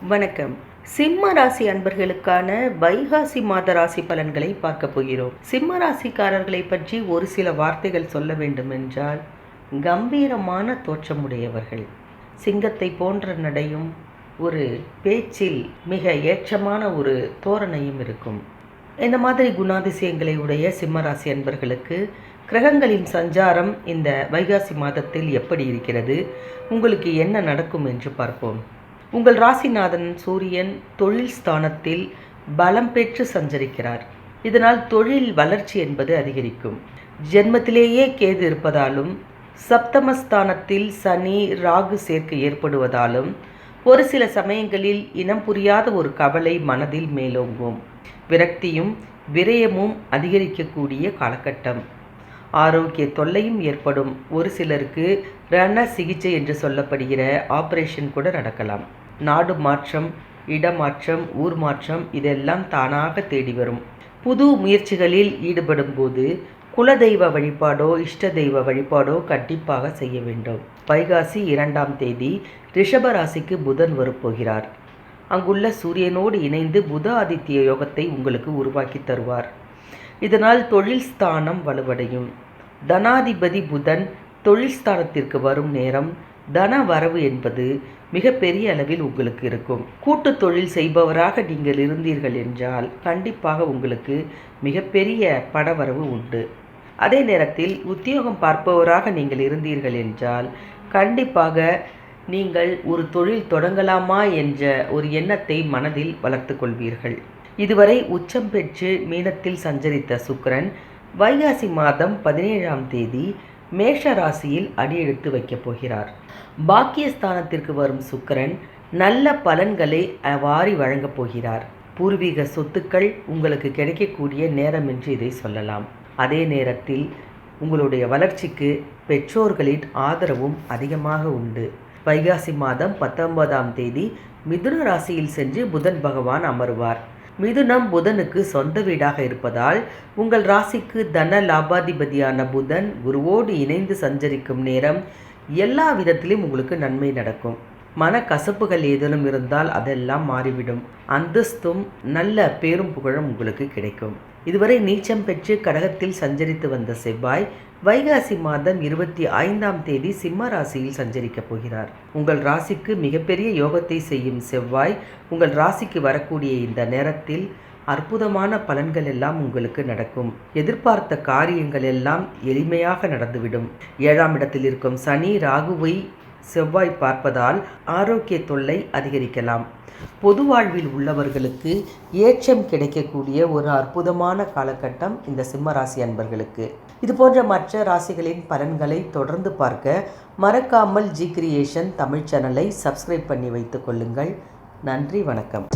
வணக்கம். சிம்ம ராசி அன்பர்களுக்கான வைகாசி மாத ராசி பலன்களை பார்க்க போகிறோம். சிம்ம ராசிக்காரர்களை பற்றி ஒரு சில வார்த்தைகள் சொல்ல வேண்டும் என்றால், கம்பீரமான தோற்றமுடையவர்கள், சிங்கத்தை போன்ற நடையும் ஒரு பேச்சில் மிக ஏற்றமான ஒரு தோரணையும் இருக்கும். இந்த மாதிரி குணாதிசயங்களை உடைய சிம்மராசி அன்பர்களுக்கு கிரகங்களின் சஞ்சாரம் இந்த வைகாசி மாதத்தில் எப்படி இருக்கிறது, உங்களுக்கு என்ன நடக்கும் என்று பார்ப்போம். உங்கள் ராசிநாதன் சூரியன் தொழில் ஸ்தானத்தில் பலம் பெற்று சஞ்சரிக்கிறார். இதனால் தொழில் வளர்ச்சி என்பது அதிகரிக்கும். ஜென்மத்திலேயே கேது இருப்பதாலும் சப்தமஸ்தானத்தில் சனி ராகு சேர்க்கை ஏற்படுவதாலும் ஒரு சில சமயங்களில் இனம் புரியாத ஒரு கவலை மனதில் மேலோங்கும். விரக்தியும் விரயமும் அதிகரிக்கக்கூடிய காலகட்டம். ஆரோக்கிய தொல்லையும் ஏற்படும். ஒரு சிலருக்கு ரண சிகிச்சை என்று சொல்லப்படுகிற ஆபரேஷன் கூட நடக்கலாம். நாடு மாற்றம், இடமாற்றம், ஊர் மாற்றம் இதெல்லாம் தானாக தேடி வரும். புது முயற்சிகளில் ஈடுபடும் போது குலதெய்வ வழிபாடோ இஷ்ட தெய்வ வழிபாடோ கண்டிப்பாக செய்ய வேண்டும். வைகாசி 2ஆம் தேதி ரிஷப ராசிக்கு புதன் வரப்போகிறார். அங்குள்ள சூரியனோடு இணைந்து புத ஆதித்ய யோகத்தை உங்களுக்கு உருவாக்கி தருவார். இதனால் தொழில் ஸ்தானம் வலுவடையும். தனாதிபதி புதன் தொழில் ஸ்தானத்திற்கு வரும் நேரம் தன வரவு என்பது மிகப்பெரிய அளவில் உங்களுக்கு இருக்கும். கூட்டு தொழில் செய்பவராக நீங்கள் இருந்தீர்கள் என்றால் கண்டிப்பாக உங்களுக்கு மிகப்பெரிய பணவரவு உண்டு. அதே நேரத்தில் உத்தியோகம் பார்ப்பவராக நீங்கள் இருந்தீர்கள் என்றால் கண்டிப்பாக நீங்கள் ஒரு தொழில் தொடங்கலாமா என்ற ஒரு எண்ணத்தை மனதில் வளர்த்து கொள்வீர்கள். இதுவரை உச்சம் பெற்று மீனத்தில் சஞ்சரித்த சுக்கிரன் வைகாசி மாதம் 17ஆம் தேதி மேஷ ராசியில் அடியெடுத்து வைக்கப் போகிறார். பாக்கியஸ்தானத்திற்கு வரும் சுக்கிரன் நல்ல பலன்களை வாரி வழங்கப் போகிறார். பூர்வீக சொத்துக்கள் உங்களுக்கு கிடைக்கக்கூடிய நேரம் என்று இதை சொல்லலாம். அதே நேரத்தில் உங்களுடைய வளர்ச்சிக்கு பெற்றோர்களின் ஆதரவும் அதிகமாக உண்டு. வைகாசி மாதம் 19ஆம் தேதி மிதுன ராசியில் சென்று புதன் பகவான் அமருவார். மிதுனம் புதனுக்கு சொந்த வீடாக இருப்பதால் உங்கள் ராசிக்கு தன லாபாதிபதியான புதன் குருவோடு இணைந்து சஞ்சரிக்கும் நேரம் எல்லா விதத்திலும் உங்களுக்கு நன்மை நடக்கும். மன கசப்புகள் ஏதேனும் இருந்தால் அதெல்லாம் மாறிவிடும். அந்தஸ்தும் நல்ல பேரும் புகழும் உங்களுக்கு கிடைக்கும். இதுவரை நீச்சம் பெற்று கடகத்தில் சஞ்சரித்து வந்த செவ்வாய் வைகாசி மாதம் 25ஆம் தேதி சிம்ம ராசியில் சஞ்சரிக்கப் போகிறார். உங்கள் ராசிக்கு மிகப்பெரிய யோகத்தை செய்யும் செவ்வாய் உங்கள் ராசிக்கு வரக்கூடிய இந்த நேரத்தில் அற்புதமான பலன்கள் எல்லாம் உங்களுக்கு நடக்கும். எதிர்பார்த்த காரியங்கள் எல்லாம் எளிமையாக நடந்துவிடும். 7ஆம் இடத்தில் இருக்கும் சனி ராகுவை செவ்வாய் பார்ப்பதால் ஆரோக்கிய தொல்லை அதிகரிக்கலாம். பொது வாழ்வில் உள்ளவர்களுக்கு ஏற்றம் கிடைக்கக்கூடிய ஒரு அற்புதமான காலகட்டம் இந்த சிம்ம ராசி அன்பர்களுக்கு. இது போன்ற மற்ற ராசிகளின் பலன்களை தொடர்ந்து பார்க்க மறக்காமல் ஜி கிரியேஷன் தமிழ் சேனலை சப்ஸ்கிரைப் பண்ணி வைத்துக் கொள்ளுங்கள். நன்றி, வணக்கம்.